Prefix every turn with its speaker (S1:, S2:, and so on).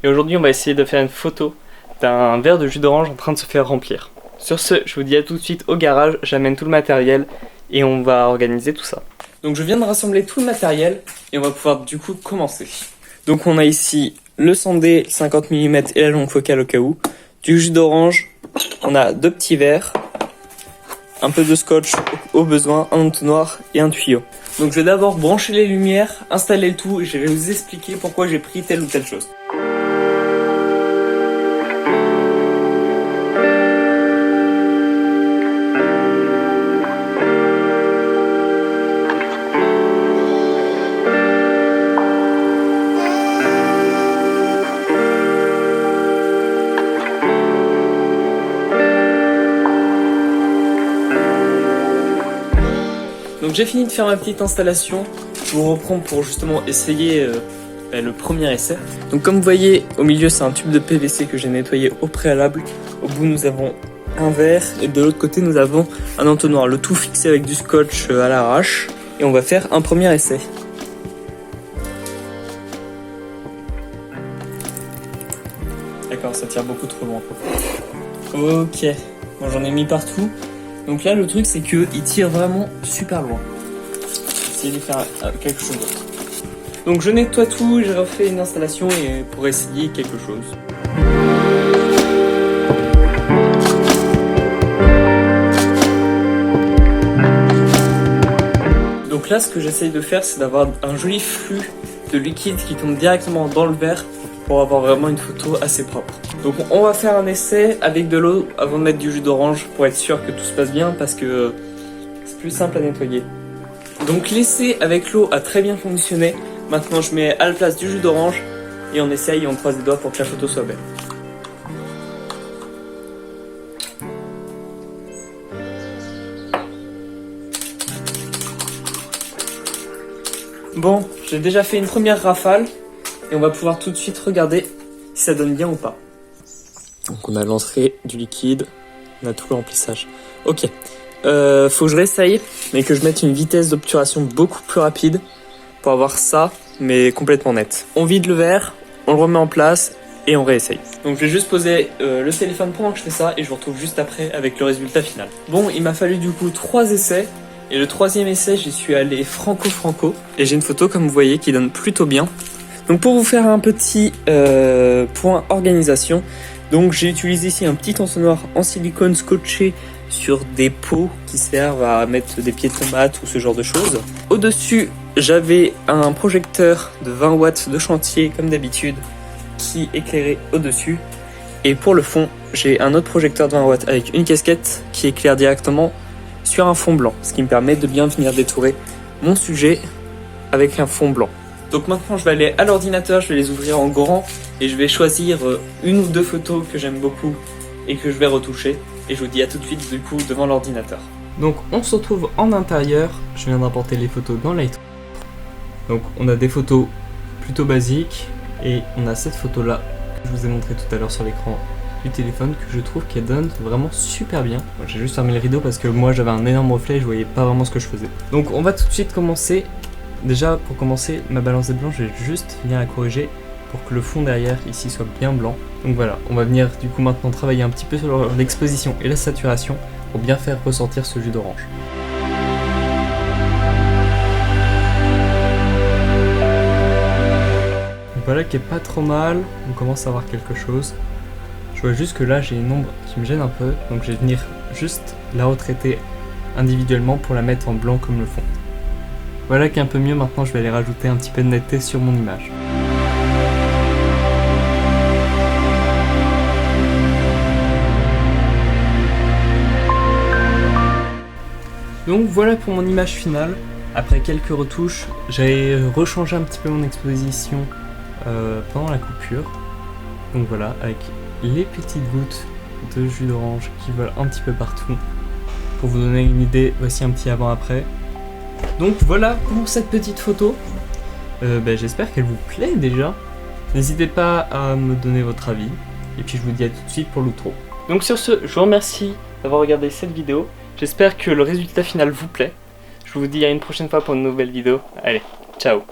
S1: Et aujourd'hui on va essayer de faire une photo d'un verre de jus d'orange en train de se faire remplir. Sur ce, je vous dis à tout de suite au garage, j'amène tout le matériel et on va organiser tout ça. Donc je viens de rassembler tout le matériel et on va pouvoir du coup commencer. Donc on a ici le sandé 50 mm et la longue focale au cas où, du jus d'orange, on a 2 petits verres, un peu de scotch au besoin, un entonnoir et un tuyau. Donc je vais d'abord brancher les lumières, installer le tout et je vais vous expliquer pourquoi j'ai pris telle ou telle chose. Donc j'ai fini de faire ma petite installation, je vous reprends pour justement essayer le premier essai. Donc comme vous voyez, au milieu c'est un tube de PVC que j'ai nettoyé au préalable. Au bout nous avons un verre et de l'autre côté nous avons un entonnoir. Le tout fixé avec du scotch à l'arrache. Et on va faire un premier essai. D'accord, ça tire beaucoup trop loin. Ok, bon, j'en ai mis partout. Donc là le truc c'est que il tire vraiment super loin. Essayer de faire quelque chose d'autre. Donc je nettoie tout, j'ai refait une installation et pour essayer quelque chose. Donc là ce que j'essaye de faire c'est d'avoir un joli flux de liquide qui tombe directement dans le verre pour avoir vraiment une photo assez propre. Donc on va faire un essai avec de l'eau avant de mettre du jus d'orange pour être sûr que tout se passe bien parce que c'est plus simple à nettoyer. Donc l'essai avec l'eau a très bien fonctionné. Maintenant je mets à la place du jus d'orange et on essaye et on croise les doigts pour que la photo soit belle. Bon, j'ai déjà fait une première rafale et on va pouvoir tout de suite regarder si ça donne bien ou pas. Donc on a l'entrée du liquide, on a tout le remplissage. Ok, faut que je réessaye, mais que je mette une vitesse d'obturation beaucoup plus rapide pour avoir ça, mais complètement net. On vide le verre, on le remet en place et on réessaye. Donc je vais juste poser le téléphone pendant que je fais ça et je vous retrouve juste après avec le résultat final. Bon, il m'a fallu du coup 3 essais. Et le 3e essai, j'y suis allé franco-franco. Et j'ai une photo, comme vous voyez, qui donne plutôt bien. Donc pour vous faire un petit point organisation, donc j'ai utilisé ici un petit entonnoir en silicone scotché sur des pots qui servent à mettre des pieds de tomates ou ce genre de choses. Au-dessus, j'avais un projecteur de 20 watts de chantier, comme d'habitude, qui éclairait au-dessus. Et pour le fond, j'ai un autre projecteur de 20 watts avec une casquette qui éclaire directement sur un fond blanc, ce qui me permet de bien venir détourer mon sujet avec un fond blanc. Donc maintenant je vais aller à l'ordinateur, je vais les ouvrir en grand et je vais choisir une ou 2 photos que j'aime beaucoup et que je vais retoucher. Et je vous dis à tout de suite du coup devant l'ordinateur. Donc on se retrouve en intérieur, je viens d'importer les photos dans Lightroom. Donc on a des photos plutôt basiques et on a cette photo là que je vous ai montré tout à l'heure sur l'écran du téléphone que je trouve qu'elle donne vraiment super bien. Bon, j'ai juste fermé le rideau parce que moi j'avais un énorme reflet et je voyais pas vraiment ce que je faisais. Donc on va tout de suite commencer. Déjà pour commencer, ma balance est blanche, je vais juste venir la corriger pour que le fond derrière ici soit bien blanc. Donc voilà, on va venir du coup maintenant travailler un petit peu sur l'exposition et la saturation pour bien faire ressortir ce jus d'orange. Donc voilà qui est pas trop mal, on commence à voir quelque chose. Je vois juste que là j'ai une ombre qui me gêne un peu, donc je vais venir juste la retraiter individuellement pour la mettre en blanc comme le fond. Voilà qui est un peu mieux, maintenant je vais aller rajouter un petit peu de netteté sur mon image. Donc voilà pour mon image finale. Après quelques retouches, j'ai rechangé un petit peu mon exposition pendant la coupure. Donc voilà, avec les petites gouttes de jus d'orange qui volent un petit peu partout. Pour vous donner une idée, voici un petit avant-après. Donc voilà pour cette petite photo. J'espère qu'elle vous plaît déjà. N'hésitez pas à me donner votre avis. Et puis je vous dis à tout de suite pour l'outro. Donc sur ce, je vous remercie d'avoir regardé cette vidéo. J'espère que le résultat final vous plaît. Je vous dis à une prochaine fois pour une nouvelle vidéo. Allez, ciao!